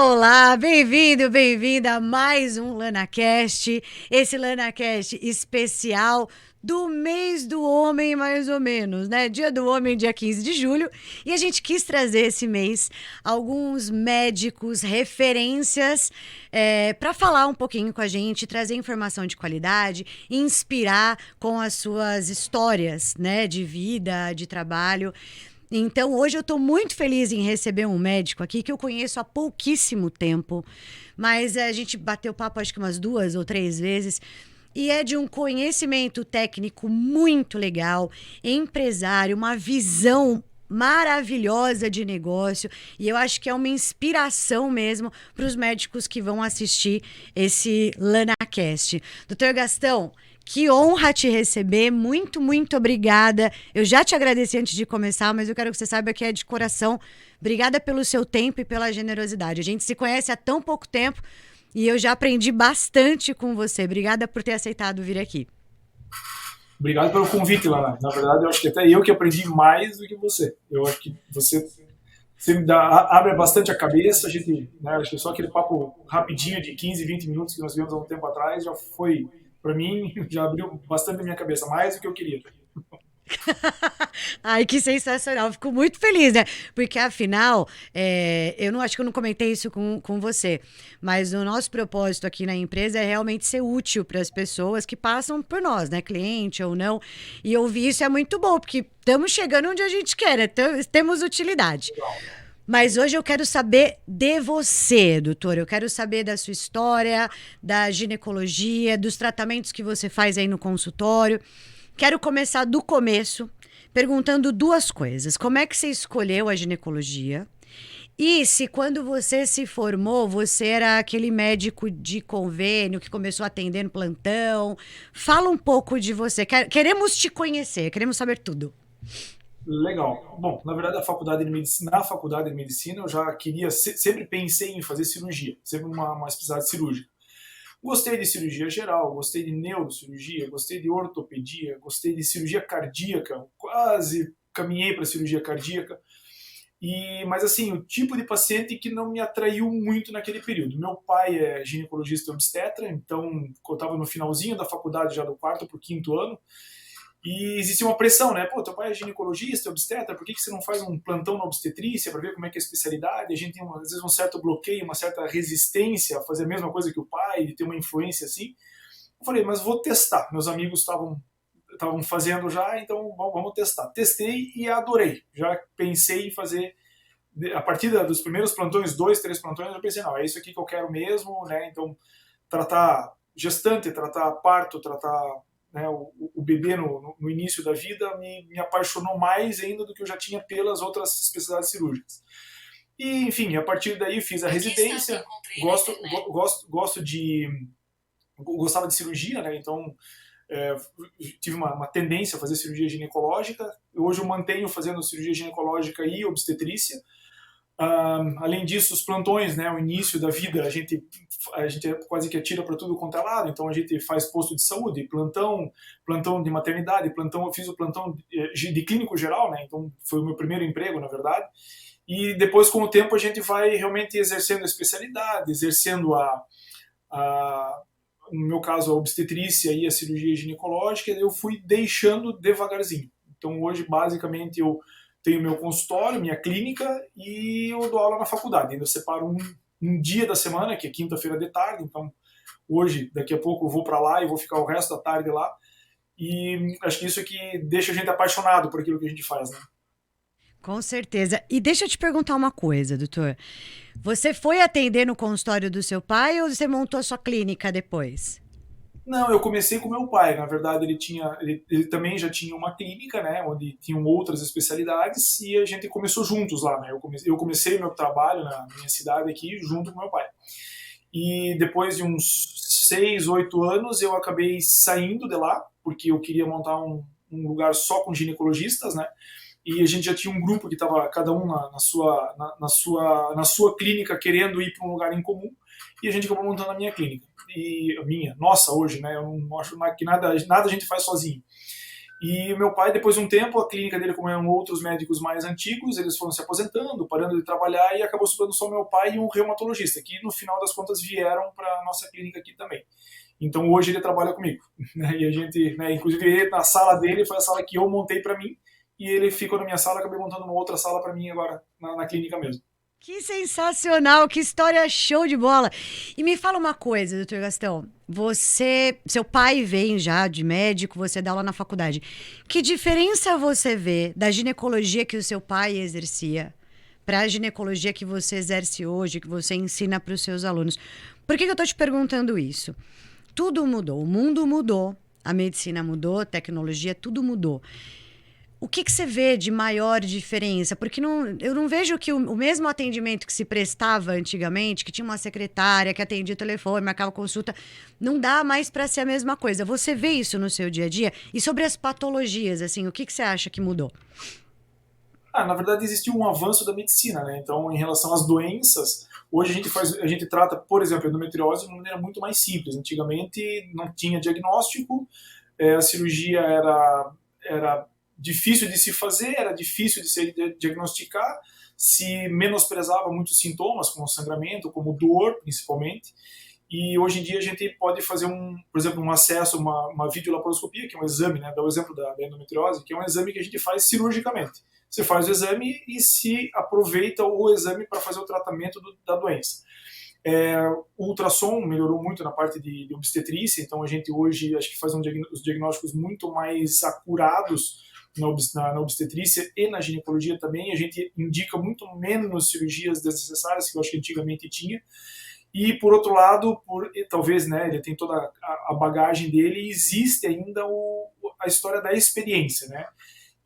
Olá, bem-vindo, bem-vinda a mais um LanaCast, esse LanaCast especial do mês do homem, mais ou menos, né? Dia do Homem, dia 15 de julho, e a gente quis trazer esse mês alguns médicos, referências, para falar um pouquinho com a gente, trazer informação de qualidade, inspirar com as suas histórias, né, de vida, de trabalho. Então, hoje eu estou muito feliz em receber um médico aqui que eu conheço há pouquíssimo tempo, mas a gente bateu papo acho que umas 2 ou 3 vezes e é de um conhecimento técnico muito legal, empresário, uma visão maravilhosa de negócio e eu acho que é uma inspiração mesmo para os médicos que vão assistir esse LanaCast. Doutor Gastão, que honra te receber, muito, muito obrigada. Eu já te agradeci antes de começar, mas eu quero que você saiba que é de coração. Obrigada pelo seu tempo e pela generosidade. A gente se conhece há tão pouco tempo e eu já aprendi bastante com você. Obrigada por ter aceitado vir aqui. Obrigado pelo convite, Lana. Na verdade, eu acho que até eu que aprendi mais do que você. Eu acho que você me abre bastante a cabeça. A gente, né, acho que só aquele papo rapidinho de 15, 20 minutos que nós vivemos há um tempo atrás já foi, para mim, já abriu bastante a minha cabeça, mais do que eu queria. Ai, que sensacional. Fico muito feliz, né? Porque, afinal, eu não acho que eu não comentei isso com você, mas o nosso propósito aqui na empresa é realmente ser útil para as pessoas que passam por nós, né? Cliente ou não. E ouvir isso é muito bom, porque estamos chegando onde a gente quer, né? Temos utilidade. Mas hoje eu quero saber de você, doutor. Eu quero saber da sua história, da ginecologia, dos tratamentos que você faz aí no consultório. Quero começar do começo, perguntando duas coisas. Como é que você escolheu a ginecologia? E se quando você se formou, você era aquele médico de convênio que começou a atender no plantão? Fala um pouco de você. Queremos te conhecer, queremos saber tudo. Legal. Bom, na verdade, na faculdade de medicina, eu já queria, sempre pensei em fazer cirurgia, sempre uma especialidade cirúrgica. Gostei de cirurgia geral, gostei de neurocirurgia, gostei de ortopedia, gostei de cirurgia cardíaca, quase caminhei para cirurgia cardíaca. Mas assim, o tipo de paciente que não me atraiu muito naquele período. Meu pai é ginecologista e obstetra, então eu estava no finalzinho da faculdade, já do quarto para o quinto ano, e existia uma pressão, né? Pô, teu pai é ginecologista, obstetra, por que você não faz um plantão na obstetrícia para ver como é que é a especialidade? A gente tem, às vezes, um certo bloqueio, uma certa resistência a fazer a mesma coisa que o pai, de ter uma influência assim. Eu falei, mas vou testar. Meus amigos estavam fazendo já, então vamos testar. Testei e adorei. Já pensei em fazer, a partir dos primeiros plantões, 2, 3 plantões, eu pensei, não, é isso aqui que eu quero mesmo, né? Então, tratar gestante, tratar parto, tratar, né, o bebê no início da vida me apaixonou mais ainda do que eu já tinha pelas outras especialidades cirúrgicas. E, enfim, a partir daí fiz a residência, gosto de gostava de cirurgia, né? Então é, tive uma tendência a fazer cirurgia ginecológica. Hoje eu mantenho fazendo cirurgia ginecológica e obstetrícia. Além disso, os plantões, né, o início da vida, a gente quase que atira para tudo quanto é lado, então a gente faz posto de saúde, plantão de maternidade, eu fiz o plantão de clínico geral, né, então foi o meu primeiro emprego, na verdade, e depois, com o tempo, a gente vai realmente exercendo a especialidade, exercendo no meu caso, a obstetrícia e a cirurgia ginecológica, e eu fui deixando devagarzinho. Então, hoje, basicamente, eu tenho meu consultório, minha clínica, e eu dou aula na faculdade. Ainda separo um dia da semana, que é quinta-feira de tarde, então hoje, daqui a pouco, eu vou para lá e vou ficar o resto da tarde lá. E acho que isso é que deixa a gente apaixonado por aquilo que a gente faz, né? Com certeza. E deixa eu te perguntar uma coisa, doutor. Você foi atender no consultório do seu pai ou você montou a sua clínica depois? Não, eu comecei com meu pai. Na verdade, ele também já tinha uma clínica, né, onde tinham outras especialidades e a gente começou juntos lá, né? Eu comecei meu trabalho na minha cidade aqui junto com meu pai. E depois de uns 6, 8 anos, eu acabei saindo de lá porque eu queria montar um lugar só com ginecologistas, né? E a gente já tinha um grupo que estava cada um na sua clínica querendo ir para um lugar em comum e a gente acabou montando a minha clínica. E a minha, nossa, hoje, né? Eu não acho que nada a gente faz sozinho. E o meu pai, depois de um tempo, a clínica dele, como eram outros médicos mais antigos, eles foram se aposentando, parando de trabalhar, e acabou sobrando só meu pai e um reumatologista, que no final das contas vieram para a nossa clínica aqui também. Então hoje ele trabalha comigo, né? E a gente, né, inclusive ele, na sala dele, foi a sala que eu montei para mim, e ele ficou na minha sala, acabei montando uma outra sala para mim agora, na clínica mesmo. Que sensacional, que história show de bola. E me fala uma coisa, doutor Gastão. Seu pai vem já de médico, você dá aula na faculdade. Que diferença você vê da ginecologia que o seu pai exercia para a ginecologia que você exerce hoje, que você ensina para os seus alunos? Por que que eu estou te perguntando isso? Tudo mudou, o mundo mudou, a medicina mudou, a tecnologia, tudo mudou. O que que você vê de maior diferença? Porque eu não vejo que o mesmo atendimento que se prestava antigamente, que tinha uma secretária que atendia o telefone, marcava consulta, não dá mais para ser a mesma coisa. Você vê isso no seu dia a dia? E sobre as patologias, assim, o que que você acha que mudou? Na verdade existiu um avanço da medicina, né? Então, em relação às doenças, hoje a gente trata, por exemplo, a endometriose de uma maneira muito mais simples. Antigamente não tinha diagnóstico, a cirurgia era difícil de se fazer, era difícil de se diagnosticar, se menosprezava muitos sintomas, como sangramento, como dor, principalmente. E hoje em dia a gente pode fazer por exemplo, um acesso, uma videolaparoscopia, que é um exame, né, dá o exemplo da endometriose, que é um exame que a gente faz cirurgicamente. Você faz o exame e se aproveita o exame para fazer o tratamento da doença. O ultrassom melhorou muito na parte de obstetrícia, então a gente hoje acho que faz os diagnósticos muito mais acurados na obstetrícia e na ginecologia também. A gente indica muito menos cirurgias desnecessárias, que eu acho que antigamente tinha. E, por outro lado, talvez, né, ele tem toda a bagagem dele, existe ainda a história da experiência, né?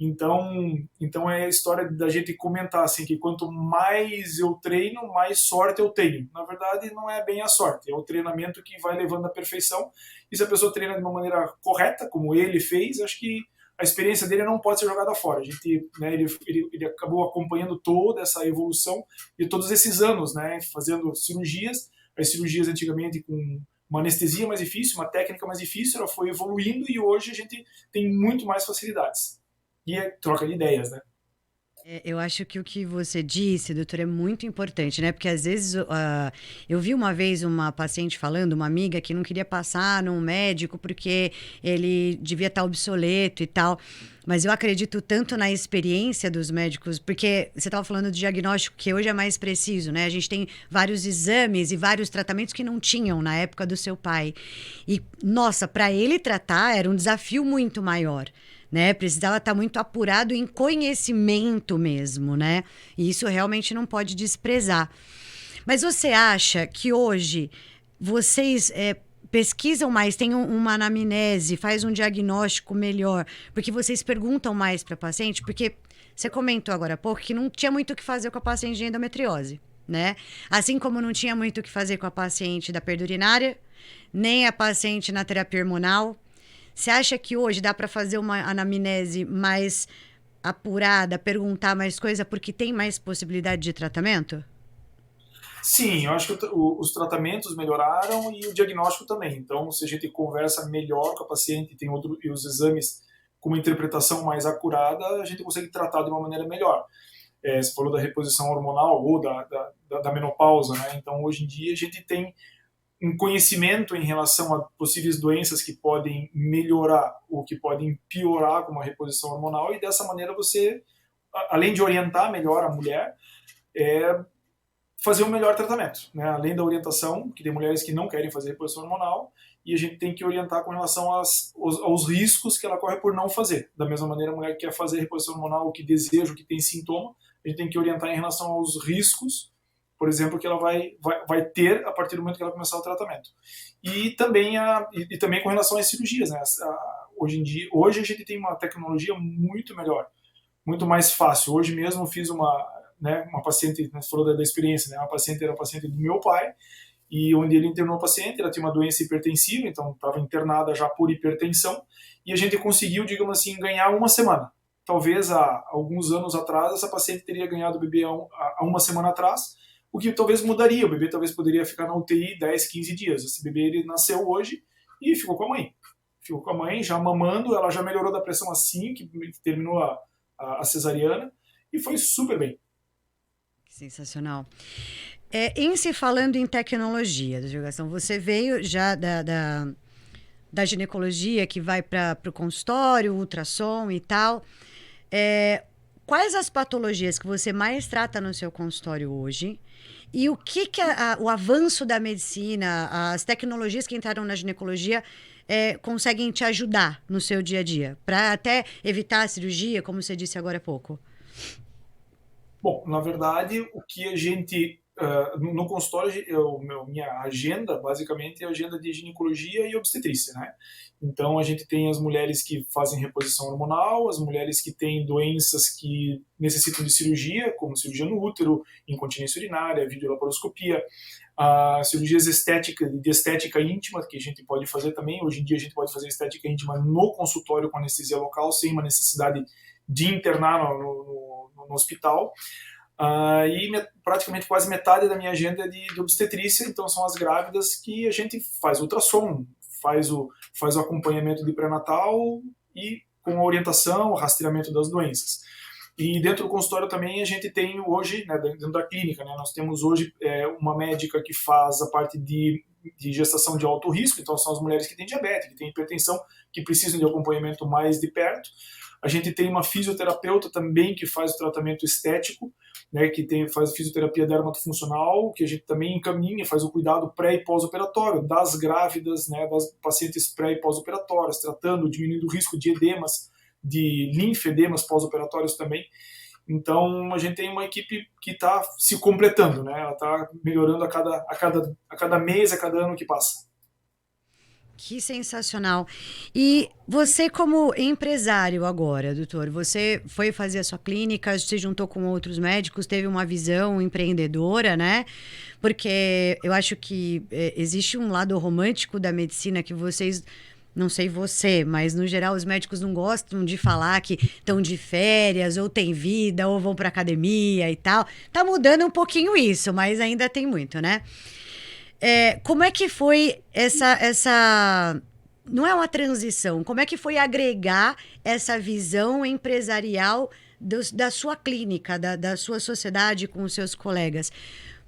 Então é a história da gente comentar assim, que quanto mais eu treino, mais sorte eu tenho. Na verdade, não é bem a sorte, é o treinamento que vai levando à perfeição. E se a pessoa treina de uma maneira correta, como ele fez, acho que a experiência dele não pode ser jogada fora. A gente, né, ele acabou acompanhando toda essa evolução de todos esses anos, né, fazendo cirurgias. As cirurgias antigamente com uma anestesia mais difícil, uma técnica mais difícil, ela foi evoluindo e hoje a gente tem muito mais facilidades. E é troca de ideias, né? Eu acho que o que você disse, doutor, é muito importante, né? Porque às vezes eu vi uma vez uma paciente falando, uma amiga, que não queria passar num médico porque ele devia estar obsoleto e tal. Mas eu acredito tanto na experiência dos médicos, porque você estava falando do diagnóstico que hoje é mais preciso, né? A gente tem vários exames e vários tratamentos que não tinham na época do seu pai. E, nossa, para ele tratar era um desafio muito maior, né? Precisava estar muito apurado em conhecimento mesmo, né? E isso realmente não pode desprezar. Mas você acha que hoje vocês pesquisam mais, têm uma anamnese, faz um diagnóstico melhor, porque vocês perguntam mais para paciente? Porque você comentou agora há pouco que não tinha muito o que fazer com a paciente de endometriose, né? Assim como não tinha muito o que fazer com a paciente da perda urinária, nem a paciente na terapia hormonal. Você acha que hoje dá para fazer uma anamnese mais apurada, perguntar mais coisa, porque tem mais possibilidade de tratamento? Sim, eu acho que os tratamentos melhoraram e o diagnóstico também. Então, se a gente conversa melhor com a paciente e os exames com uma interpretação mais acurada, a gente consegue tratar de uma maneira melhor. Você falou da reposição hormonal ou da menopausa, né? Então, hoje em dia, a gente tem um conhecimento em relação a possíveis doenças que podem melhorar ou que podem piorar com uma reposição hormonal, e dessa maneira você, além de orientar melhor a mulher, fazer um melhor tratamento, né? Além da orientação, que tem mulheres que não querem fazer reposição hormonal, e a gente tem que orientar com relação aos riscos que ela corre por não fazer. Da mesma maneira, a mulher que quer fazer reposição hormonal, o que deseja, o que tem sintoma, a gente tem que orientar em relação aos riscos, por exemplo, que ela vai ter a partir do momento que ela começar o tratamento. E também com relação às cirurgias, né? Hoje a gente tem uma tecnologia muito melhor, muito mais fácil. Hoje mesmo eu fiz uma paciente, você falou da experiência, né? Era uma paciente do meu pai, e onde ele internou a paciente, ela tinha uma doença hipertensiva, então estava internada já por hipertensão, e a gente conseguiu, digamos assim, ganhar uma semana. Talvez há alguns anos atrás, essa paciente teria ganhado o bebê há uma semana atrás, o que talvez mudaria, o bebê talvez poderia ficar na UTI 10, 15 dias. Esse bebê ele nasceu hoje e ficou com a mãe. ficou com a mãe, já mamando, ela já melhorou da pressão assim, que terminou a cesariana, e foi super bem. Sensacional. Em se falando em tecnologia, divulgação, você veio já da ginecologia, que vai para o consultório, ultrassom e tal. Quais as patologias que você mais trata no seu consultório hoje? E o que o avanço da medicina, as tecnologias que entraram na ginecologia conseguem te ajudar no seu dia a dia? Para até evitar a cirurgia, como você disse agora há pouco. Bom, na verdade, o que a gente no consultório, minha agenda basicamente é a agenda de ginecologia e obstetrícia, né? Então a gente tem as mulheres que fazem reposição hormonal, as mulheres que têm doenças que necessitam de cirurgia, como cirurgia no útero, incontinência urinária, videolaparoscopia, cirurgias estéticas, de estética íntima, que a gente pode fazer também. Hoje em dia a gente pode fazer estética íntima no consultório com anestesia local, sem uma necessidade de internar no hospital. E praticamente quase metade da minha agenda é de obstetrícia, então são as grávidas que a gente faz ultrassom, faz o acompanhamento de pré-natal e com a orientação, o rastreamento das doenças. E dentro do consultório também a gente tem hoje, né, dentro da clínica, né, nós temos hoje uma médica que faz a parte de gestação de alto risco, então são as mulheres que têm diabetes, que têm hipertensão, que precisam de acompanhamento mais de perto. A gente tem uma fisioterapeuta também que faz o tratamento estético, né, que faz fisioterapia dermatofuncional, que a gente também encaminha, faz o cuidado pré e pós-operatório das grávidas, né, das pacientes pré e pós-operatórias, tratando, diminuindo o risco de edemas, de linfedemas pós-operatórios também. Então a gente tem uma equipe que está se completando, né? Ela está melhorando a cada mês, a cada ano que passa. Que sensacional. E você, como empresário agora, doutor, você foi fazer a sua clínica, se juntou com outros médicos, teve uma visão empreendedora, né? Porque eu acho que existe um lado romântico da medicina que vocês, não sei você, mas no geral os médicos não gostam de falar que estão de férias, ou têm vida, ou vão para academia e tal. Tá mudando um pouquinho isso, mas ainda tem muito, né? Como é que foi essa... Não é uma transição. Como é que foi agregar essa visão empresarial da sua clínica, da sua sociedade com os seus colegas?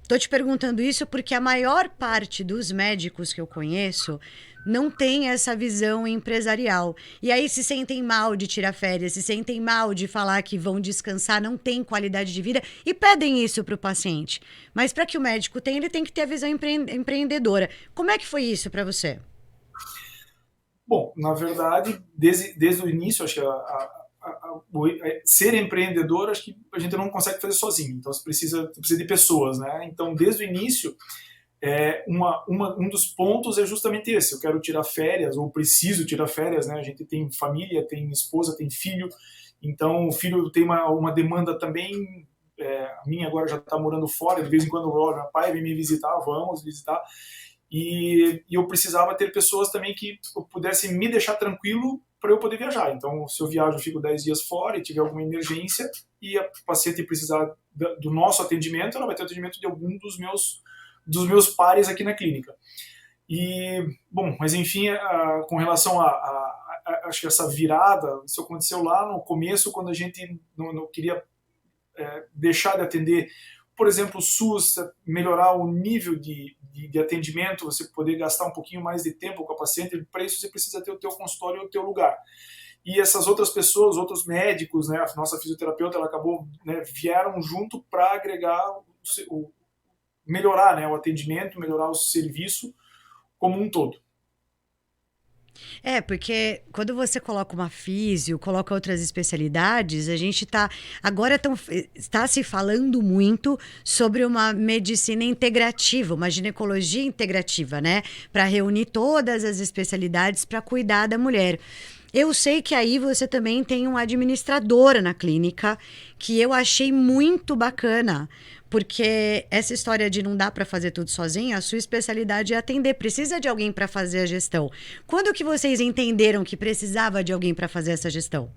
Estou te perguntando isso porque a maior parte dos médicos que eu conheço não tem essa visão empresarial. E aí se sentem mal de tirar férias, se sentem mal de falar que vão descansar, não tem qualidade de vida e pedem isso para o paciente. Mas para que o médico tenha, ele tem que ter a visão empreendedora. Como é que foi isso para você? Bom, na verdade, desde o início, acho que ser empreendedor, acho que a gente não consegue fazer sozinho. Então, você precisa de pessoas, né? Então, desde o início, um dos pontos é justamente esse. Eu quero tirar férias, ou preciso tirar férias, né? A gente tem família, tem esposa, tem filho. Então, o filho tem uma demanda também. A minha agora já está morando fora. De vez em quando, meu pai vem me visitar, vamos visitar. E eu precisava ter pessoas também que pudessem me deixar tranquilo para eu poder viajar. Então, se eu viajo, eu fico 10 dias fora e tiver alguma emergência e a paciente precisar do nosso atendimento, ela vai ter o atendimento de algum dos meus pares aqui na clínica. E, bom, mas enfim, com relação acho que essa virada, isso aconteceu lá no começo, quando a gente não queria deixar de atender, por exemplo, o SUS, melhorar o nível de atendimento, você poder gastar um pouquinho mais de tempo com a paciente, para isso você precisa ter o teu consultório e o teu lugar. E essas outras pessoas, outros médicos, né, a nossa fisioterapeuta, ela acabou, né, vieram junto para agregar, melhorar, né, o atendimento, melhorar o serviço como um todo. Porque quando você coloca uma físio, coloca outras especialidades, a gente está se falando muito sobre uma medicina integrativa, uma ginecologia integrativa, né? Para reunir todas as especialidades para cuidar da mulher. Eu sei que aí você também tem um administrador na clínica, que eu achei muito bacana, porque essa história de não dá para fazer tudo sozinha, a sua especialidade é atender, precisa de alguém para fazer a gestão. Quando que vocês entenderam que precisava de alguém para fazer essa gestão?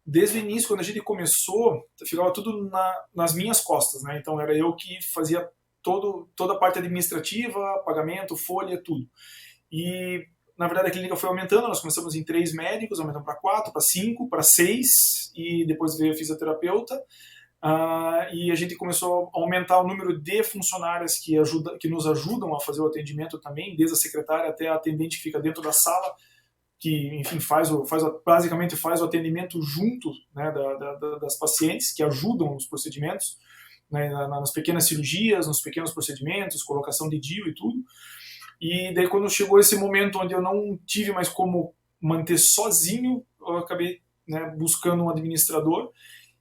Desde o início, quando a gente começou, ficava tudo nas minhas costas, né? Então era eu que fazia toda a parte administrativa, pagamento, folha, tudo. E na verdade, a clínica foi aumentando, nós começamos em 3 médicos, aumentamos para 4, para 5, para 6, e depois veio a fisioterapeuta. E a gente começou a aumentar o número de funcionárias que nos ajudam a fazer o atendimento também, desde a secretária até a atendente que fica dentro da sala, que, enfim, basicamente faz o atendimento junto, né, das pacientes, que ajudam nos procedimentos, né, nas pequenas cirurgias, nos pequenos procedimentos, colocação de DIU e tudo. E daí, quando chegou esse momento onde eu não tive mais como manter sozinho, eu acabei, né, buscando um administrador.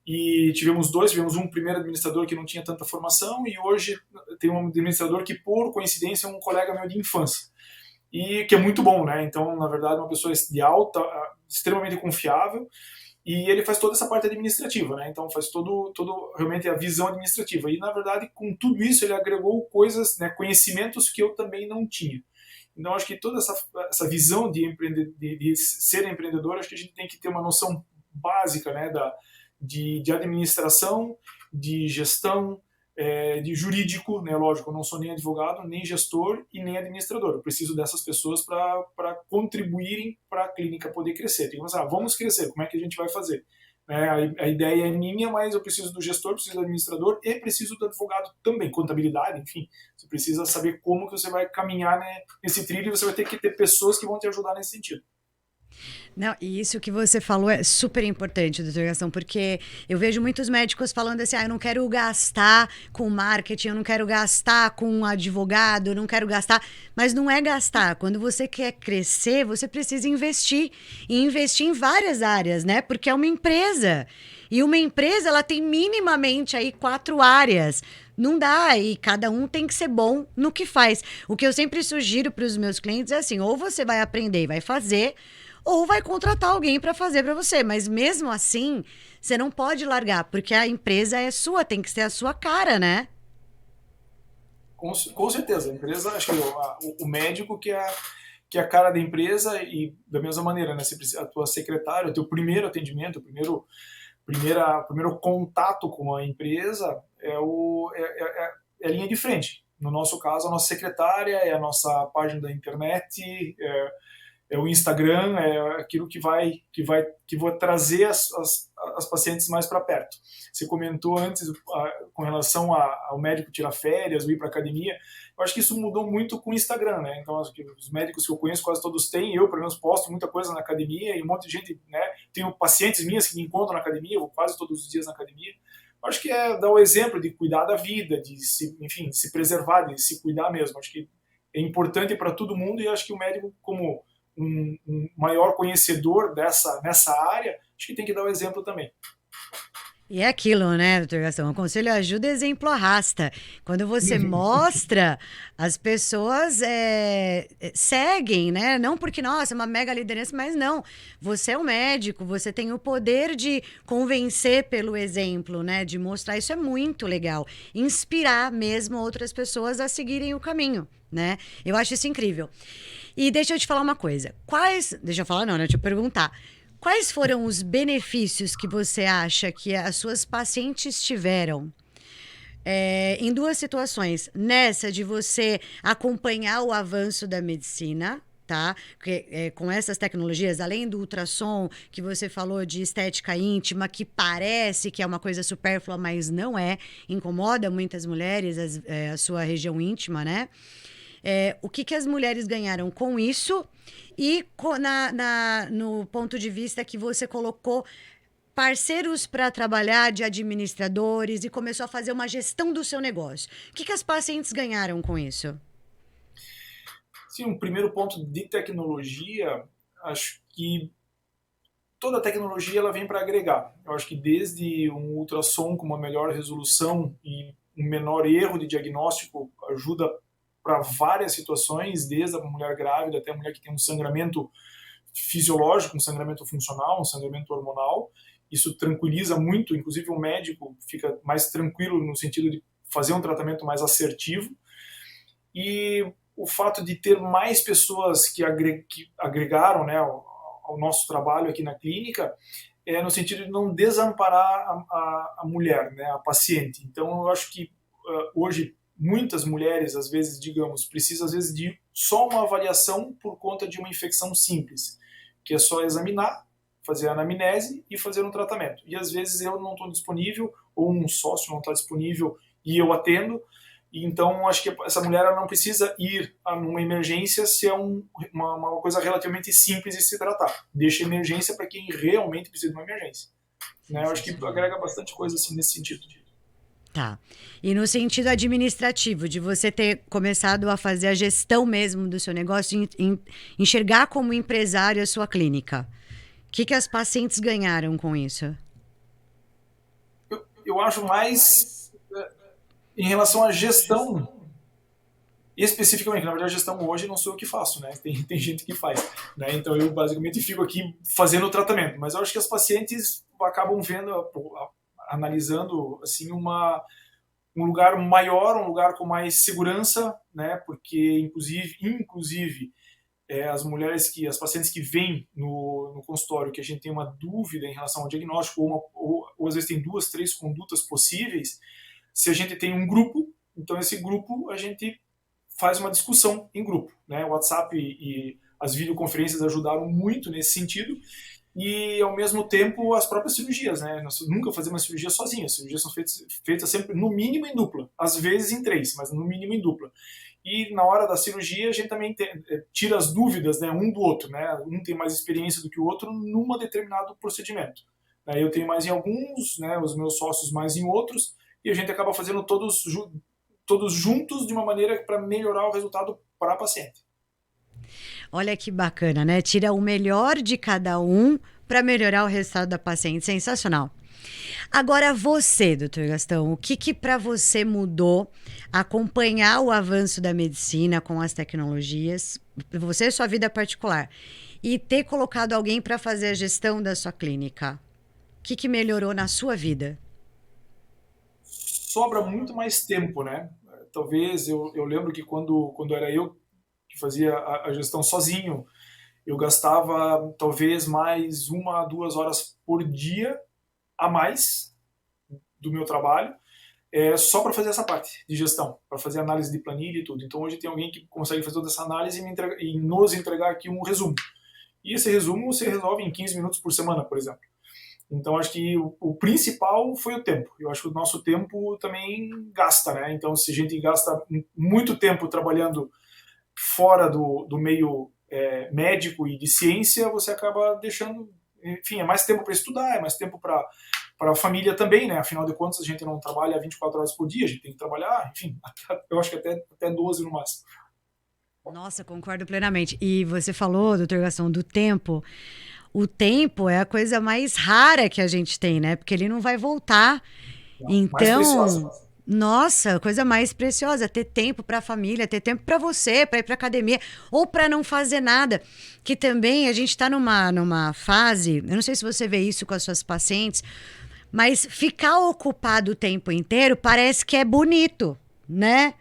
E tivemos um primeiro administrador que não tinha tanta formação, e hoje tem um administrador que, por coincidência, é um colega meu de infância, e que é muito bom, né? Então, na verdade, uma pessoa de alta, extremamente confiável, e ele faz toda essa parte administrativa, né? Então, faz todo realmente a visão administrativa. E, na verdade, com tudo isso, ele agregou coisas, né, conhecimentos que eu também não tinha. Então, acho que toda essa visão de ser empreendedor, acho que a gente tem que ter uma noção básica, né, de administração, de gestão, de jurídico, né? Lógico, eu não sou nem advogado, nem gestor e nem administrador. Eu preciso dessas pessoas para contribuírem para a clínica poder crescer. Tem que pensar, vamos crescer, como é que a gente vai fazer? A ideia é minha, mas eu preciso do gestor, preciso do administrador e preciso do advogado também, contabilidade, enfim. Você precisa saber como que você vai caminhar, né, nesse trilho, e você vai ter que ter pessoas que vão te ajudar nesse sentido. Não, e isso que você falou é super importante, doutor Gastão, porque eu vejo muitos médicos falando assim, eu não quero gastar com marketing, eu não quero gastar com um advogado, eu não quero gastar, mas não é gastar. Quando você quer crescer, você precisa investir, e investir em várias áreas, né? Porque é uma empresa. E uma empresa, ela tem minimamente aí 4 áreas. Não dá, e cada um tem que ser bom no que faz. O que eu sempre sugiro para os meus clientes é assim, ou você vai aprender e vai fazer, ou vai contratar alguém para fazer para você. Mas mesmo assim, você não pode largar, porque a empresa é sua, tem que ser a sua cara, né? Com certeza, a empresa, acho que o médico que é a cara da empresa, e da mesma maneira, né, a tua secretária, o teu primeiro atendimento, primeiro contato com a empresa é a linha de frente. No nosso caso, a nossa secretária é a nossa página da internet, é o Instagram, é aquilo que vai trazer as pacientes mais para perto. Você comentou antes com relação ao médico tirar férias, ou ir para academia. Eu acho que isso mudou muito com o Instagram, né? Então, acho que os médicos que eu conheço quase todos têm. Eu, pelo menos, posto muita coisa na academia, e um monte de gente, né? Tenho pacientes minhas que me encontram na academia, eu vou quase todos os dias na academia. Eu acho que é dar o exemplo de cuidar da vida, enfim, de se preservar, de se cuidar mesmo. Acho que é importante para todo mundo, e acho que o médico, como um maior conhecedor nessa área, acho que tem que dar o exemplo também. E é aquilo, né, doutor Gastão? O conselho ajuda, exemplo arrasta. Quando você mostra, as pessoas seguem, né? Não porque, nossa, é uma mega liderança, mas não. Você é um médico, você tem o poder de convencer pelo exemplo, né? De mostrar. Isso é muito legal. Inspirar mesmo outras pessoas a seguirem o caminho, né? Eu acho isso incrível. E deixa eu te falar uma coisa. Deixa eu falar, não, né? Deixa eu perguntar. Quais foram os benefícios que você acha que as suas pacientes tiveram em 2 situações? Nessa de você acompanhar o avanço da medicina, tá? Porque, com essas tecnologias, além do ultrassom, que você falou de estética íntima, que parece que é uma coisa supérflua, mas não é, incomoda muitas mulheres, a sua região íntima, né? O que as mulheres ganharam com isso e no ponto de vista que você colocou parceiros para trabalhar de administradores e começou a fazer uma gestão do seu negócio. O que as pacientes ganharam com isso? Sim, um primeiro ponto de tecnologia, acho que toda a tecnologia ela vem para agregar. Eu acho que desde um ultrassom com uma melhor resolução e um menor erro de diagnóstico ajuda para várias situações, desde a mulher grávida até a mulher que tem um sangramento fisiológico, um sangramento funcional, um sangramento hormonal. Isso tranquiliza muito, inclusive o médico fica mais tranquilo no sentido de fazer um tratamento mais assertivo. E o fato de ter mais pessoas que agregaram, né, ao nosso trabalho aqui na clínica, no sentido de não desamparar a mulher, né, a paciente. Então, eu acho que hoje, muitas mulheres, às vezes, digamos, precisam, às vezes, de só uma avaliação por conta de uma infecção simples, que é só examinar, fazer a anamnese e fazer um tratamento. E, às vezes, eu não estou disponível, ou um sócio não está disponível e eu atendo. E, então, acho que essa mulher ela não precisa ir numa emergência se é uma coisa relativamente simples de se tratar. Deixa emergência para quem realmente precisa de uma emergência. Né? Eu acho que agrega bastante coisa assim, nesse sentido. Tá. E no sentido administrativo, de você ter começado a fazer a gestão mesmo do seu negócio, enxergar como empresário a sua clínica. O que as pacientes ganharam com isso? Eu acho mais em relação à gestão, especificamente, na verdade, a gestão hoje não sou eu que faço, né? Tem gente que faz, né? Então eu basicamente fico aqui fazendo o tratamento, mas eu acho que as pacientes acabam vendo, analisando assim um lugar maior, um lugar com mais segurança, né? Porque inclusive as pacientes que vêm no consultório que a gente tem uma dúvida em relação ao diagnóstico ou às vezes tem 2, 3 condutas possíveis, se a gente tem um grupo, então esse grupo a gente faz uma discussão em grupo, né? O WhatsApp e as videoconferências ajudaram muito nesse sentido. E, ao mesmo tempo, as próprias cirurgias, né? Nós nunca fazemos uma cirurgia sozinha. As cirurgias são feitas sempre, no mínimo, em dupla. Às vezes em 3, mas no mínimo em dupla. E, na hora da cirurgia, a gente também tira as dúvidas, né, um do outro, né? Um tem mais experiência do que o outro num determinado procedimento. Eu tenho mais em alguns, né? Os meus sócios mais em outros. E a gente acaba fazendo todos juntos de uma maneira para melhorar o resultado para a paciente. Olha que bacana, né? Tira o melhor de cada um para melhorar o resultado da paciente. Sensacional. Agora você, doutor Gastão, o que para você mudou acompanhar o avanço da medicina com as tecnologias, você e sua vida particular, e ter colocado alguém para fazer a gestão da sua clínica? O que melhorou na sua vida? Sobra muito mais tempo, né? Talvez, eu lembro que quando era eu que fazia a gestão sozinho, eu gastava talvez mais 1 a 2 horas por dia a mais do meu trabalho, só para fazer essa parte de gestão, para fazer análise de planilha e tudo. Então hoje tem alguém que consegue fazer toda essa análise e nos entregar aqui um resumo. E esse resumo você resolve em 15 minutos por semana, por exemplo. Então acho que o principal foi o tempo. Eu acho que o nosso tempo também gasta, né? Então se a gente gasta muito tempo trabalhando fora do meio médico e de ciência, você acaba deixando, enfim, é mais tempo para estudar, é mais tempo para a família também, né? Afinal de contas, a gente não trabalha 24 horas por dia, a gente tem que trabalhar, enfim, eu acho que até 12 no máximo. Nossa, concordo plenamente. E você falou, doutor Gastão, do tempo. O tempo é a coisa mais rara que a gente tem, né? Porque ele não vai voltar. Mais preciosa. Então, nossa, coisa mais preciosa, ter tempo para a família, ter tempo para você, para ir para academia, ou para não fazer nada. Que também a gente está numa fase, eu não sei se você vê isso com as suas pacientes, mas ficar ocupado o tempo inteiro parece que é bonito, né?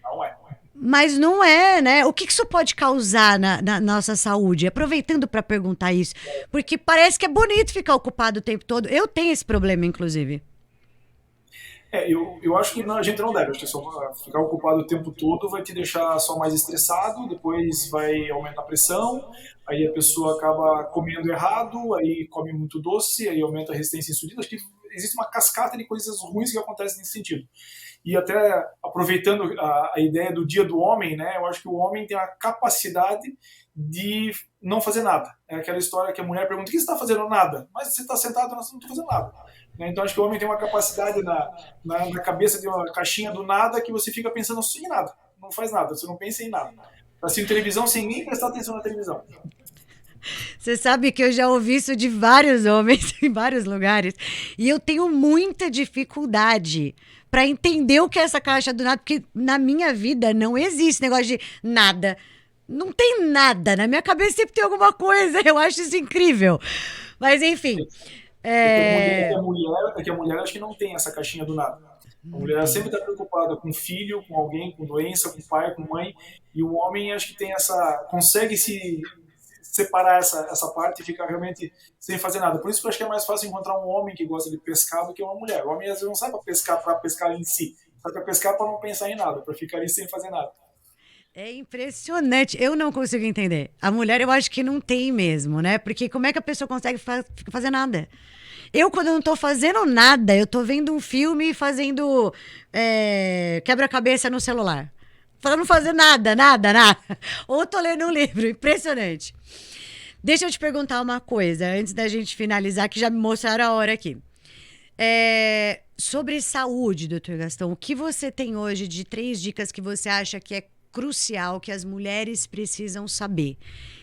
Não é. Mas não é, né? O que isso pode causar na nossa saúde? Aproveitando para perguntar isso, porque parece que é bonito ficar ocupado o tempo todo. Eu tenho esse problema, inclusive. Eu acho que a gente não deve. Acho que só ficar ocupado o tempo todo vai te deixar só mais estressado, depois vai aumentar a pressão, aí a pessoa acaba comendo errado, aí come muito doce, aí aumenta a resistência à insulina. Acho que existe uma cascata de coisas ruins que acontecem nesse sentido. E até aproveitando a ideia do dia do homem, né, eu acho que o homem tem a capacidade de não fazer nada. É aquela história que a mulher pergunta: o que você está fazendo? Nada. Mas você está sentado, não estou fazendo nada. Então acho que o homem tem uma capacidade na cabeça de uma caixinha do nada que você fica pensando só em nada. Não faz nada, você não pensa em nada. Assim, televisão sem nem prestar atenção na televisão. Você sabe que eu já ouvi isso de vários homens em vários lugares. E eu tenho muita dificuldade para entender o que é essa caixa do nada, porque na minha vida não existe negócio de nada. Não tem nada. Na minha cabeça sempre tem alguma coisa. Eu acho isso incrível. Mas, enfim. Que a mulher acho que não tem essa caixinha do nada. A mulher sempre está preocupada com filho, com alguém, com doença, com pai, com mãe. E o homem acho que tem consegue se separar essa parte e ficar realmente sem fazer nada. Por isso que eu acho que é mais fácil encontrar um homem que gosta de pescar do que uma mulher. O homem às vezes não sabe para pescar em si, Saca pescar para não pensar em nada, para ficar ali sem fazer nada. É impressionante. Eu não consigo entender. A mulher, eu acho que não tem mesmo, né? Porque como é que a pessoa consegue fazer nada? Eu, quando eu não tô fazendo nada, eu tô vendo um filme e fazendo quebra-cabeça no celular. Pra não fazer nada, nada, nada. Ou tô lendo um livro. Impressionante. Deixa eu te perguntar uma coisa, antes da gente finalizar, que já me mostraram a hora aqui. Sobre saúde, doutor Gastão, o que você tem hoje de 3 dicas que você acha que é crucial, que as mulheres precisam saber?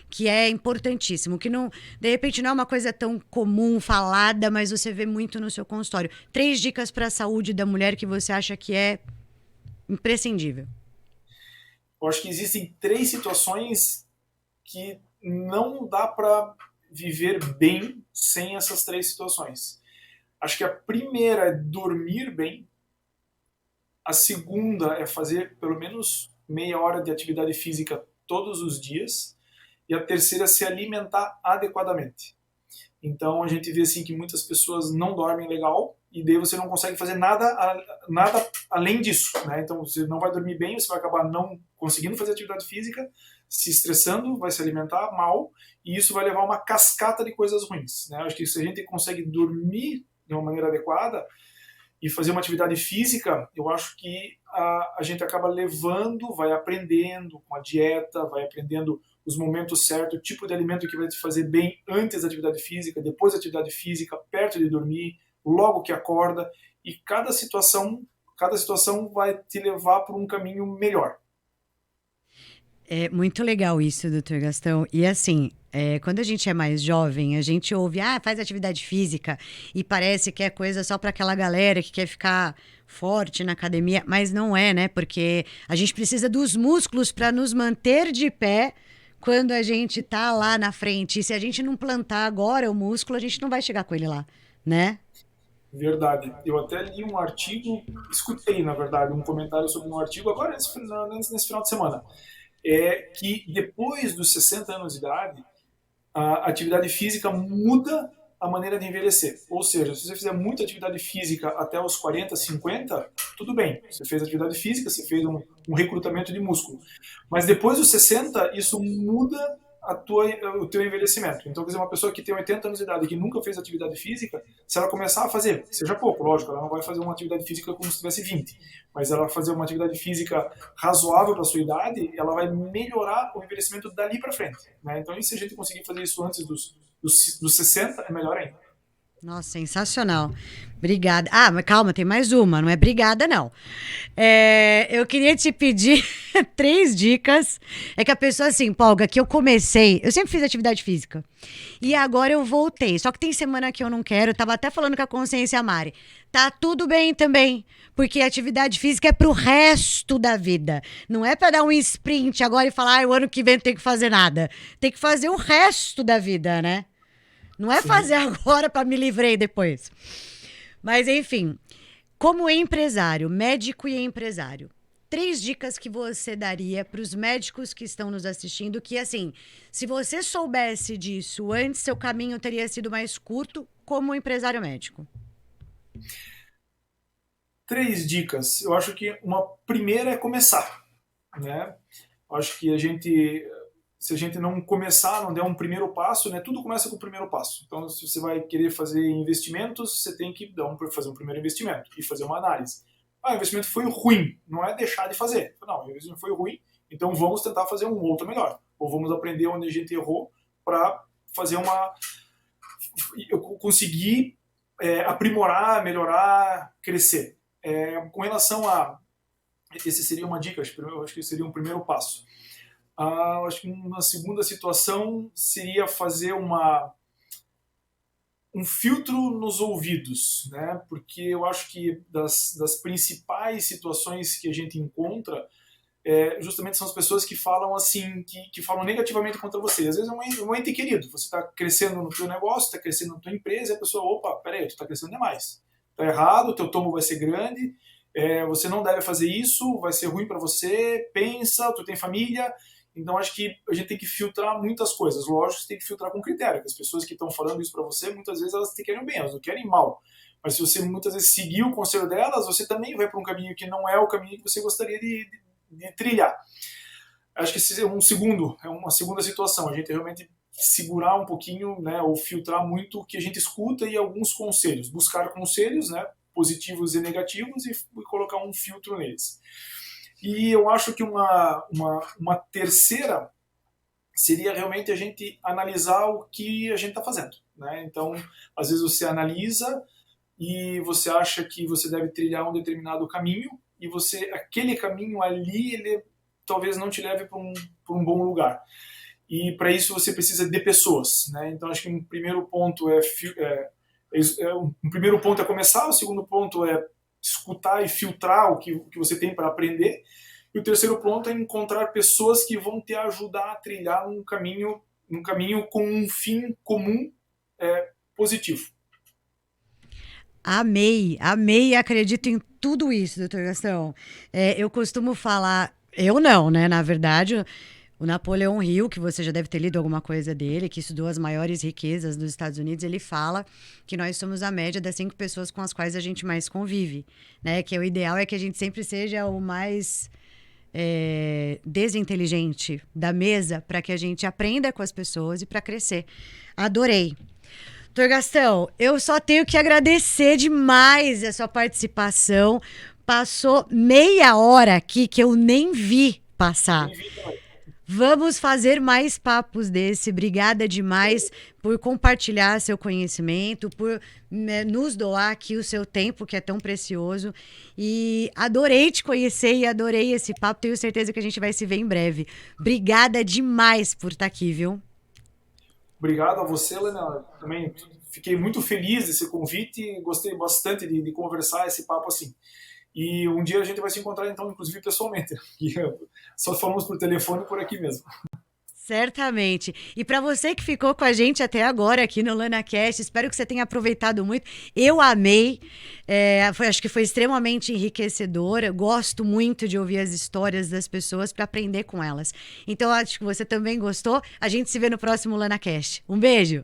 Que é importantíssimo, que não, de repente não é uma coisa tão comum, falada, mas você vê muito no seu consultório. 3 dicas para a saúde da mulher que você acha que é imprescindível. Eu acho que existem 3 situações que não dá para viver bem sem essas 3 situações. Acho que a primeira é dormir bem, a segunda é fazer pelo menos meia hora de atividade física todos os dias, e a terceira é se alimentar adequadamente. Então a gente vê assim que muitas pessoas não dormem legal e daí você não consegue fazer nada além disso, né? Então você não vai dormir bem, você vai acabar não conseguindo fazer atividade física, se estressando, vai se alimentar mal e isso vai levar a uma cascata de coisas ruins, né? Acho que se a gente consegue dormir de uma maneira adequada e fazer uma atividade física, eu acho que a gente acaba levando, vai aprendendo com a dieta, vai aprendendo os momentos certos, o tipo de alimento que vai te fazer bem antes da atividade física, depois da atividade física, perto de dormir, logo que acorda, e cada situação vai te levar para um caminho melhor. É muito legal isso, doutor Gastão. E assim, quando a gente é mais jovem, a gente ouve, faz atividade física e parece que é coisa só para aquela galera que quer ficar forte na academia, mas não é, né? Porque a gente precisa dos músculos para nos manter de pé quando a gente tá lá na frente. E se a gente não plantar agora o músculo, a gente não vai chegar com ele lá, né? Verdade. Eu até li um artigo, escutei, na verdade, um comentário sobre um artigo agora nesse final de semana. É que depois dos 60 anos de idade, a atividade física muda a maneira de envelhecer. Ou seja, se você fizer muita atividade física até os 40, 50, tudo bem. Você fez atividade física, você fez um recrutamento de músculo. Mas depois dos 60, isso muda o teu envelhecimento. Então, quer dizer, uma pessoa que tem 80 anos de idade e que nunca fez atividade física, se ela começar a fazer, seja pouco, lógico, ela não vai fazer uma atividade física como se tivesse 20, mas ela fazer uma atividade física razoável para a sua idade, ela vai melhorar o envelhecimento dali para frente. Né? Então, e se a gente conseguir fazer isso antes dos 60, é melhor ainda. Nossa, sensacional. Obrigada. Mas calma, tem mais uma, não é obrigada, não. Eu queria te pedir 3 dicas. É que a pessoa se empolga que eu comecei. Eu sempre fiz atividade física. E agora eu voltei. Só que tem semana que eu não quero. Eu tava até falando com a consciência Mari. Tá tudo bem também. Porque a atividade física é pro resto da vida. Não é pra dar um sprint agora e falar, o ano que vem não tem que fazer nada. Tem que fazer o resto da vida, né? Não é Sim. fazer agora para me livrei depois. Mas, enfim, como empresário, médico e empresário, 3 dicas que você daria para os médicos que estão nos assistindo, que, assim, se você soubesse disso antes, seu caminho teria sido mais curto como empresário médico. 3 dicas. Eu acho que uma primeira é começar. Né? Eu acho que se a gente não começar, não der um primeiro passo, né, tudo começa com o primeiro passo. Então, se você vai querer fazer investimentos, você tem que fazer um primeiro investimento e fazer uma análise. O investimento foi ruim, não é deixar de fazer. Não, o investimento foi ruim, então vamos tentar fazer um outro melhor. Ou vamos aprender onde a gente errou para fazer eu conseguir aprimorar, melhorar, crescer. Com relação a... Essa seria uma dica, eu acho que seria um primeiro passo. Acho que uma segunda situação seria fazer um filtro nos ouvidos, né? Porque eu acho que das principais situações que a gente encontra justamente são as pessoas que falam assim, que falam negativamente contra você. Às vezes é um ente querido, você está crescendo no teu negócio, está crescendo na tua empresa, e a pessoa, opa, peraí, tu está crescendo demais. Está errado, o teu tombo vai ser grande, você não deve fazer isso, vai ser ruim para você, pensa, tu tem família. Então acho que a gente tem que filtrar muitas coisas. Lógico que você tem que filtrar com critério, que as pessoas que estão falando isso para você, muitas vezes elas te querem bem, elas não querem mal. Mas se você muitas vezes seguir o conselho delas, você também vai para um caminho que não é o caminho que você gostaria de trilhar. Acho que esse é uma segunda situação, a gente realmente segurar um pouquinho, né, ou filtrar muito o que a gente escuta e alguns conselhos, buscar conselhos, né, positivos e negativos, e colocar um filtro neles. E eu acho que uma terceira seria realmente a gente analisar o que a gente está fazendo, né? Então, às vezes você analisa e você acha que você deve trilhar um determinado caminho, e aquele caminho ali, ele talvez não te leve para um bom lugar. E para isso você precisa de pessoas, né? Então acho que um primeiro ponto um primeiro ponto é começar, o segundo ponto é escutar e filtrar o que você tem para aprender, e o terceiro ponto é encontrar pessoas que vão te ajudar a trilhar um caminho com um fim comum positivo. Amei, amei e acredito em tudo isso, doutor Gastão. Eu costumo falar, eu não, né? Na verdade, o Napoleão Hill, que você já deve ter lido alguma coisa dele, que estudou as maiores riquezas dos Estados Unidos, ele fala que nós somos a média das 5 pessoas com as quais a gente mais convive, né? Que o ideal é que a gente sempre seja o mais desinteligente da mesa, para que a gente aprenda com as pessoas e para crescer. Adorei. Doutor Gastão, eu só tenho que agradecer demais a sua participação. Passou meia hora aqui que eu nem vi passar. Vamos fazer mais papos desse. Obrigada demais por compartilhar seu conhecimento, por nos doar aqui o seu tempo, que é tão precioso. E adorei te conhecer e adorei esse papo. Tenho certeza que a gente vai se ver em breve. Obrigada demais por estar aqui, viu? Obrigado a você, Helena. Também fiquei muito feliz desse convite e gostei bastante de conversar esse papo assim. E um dia a gente vai se encontrar, então, inclusive pessoalmente. E só falamos por telefone por aqui mesmo. Certamente. E para você que ficou com a gente até agora aqui no LanaCast, espero que você tenha aproveitado muito. Eu amei, acho que foi extremamente enriquecedor. Eu gosto muito de ouvir as histórias das pessoas para aprender com elas. Então, acho que você também gostou. A gente se vê no próximo LanaCast. Um beijo!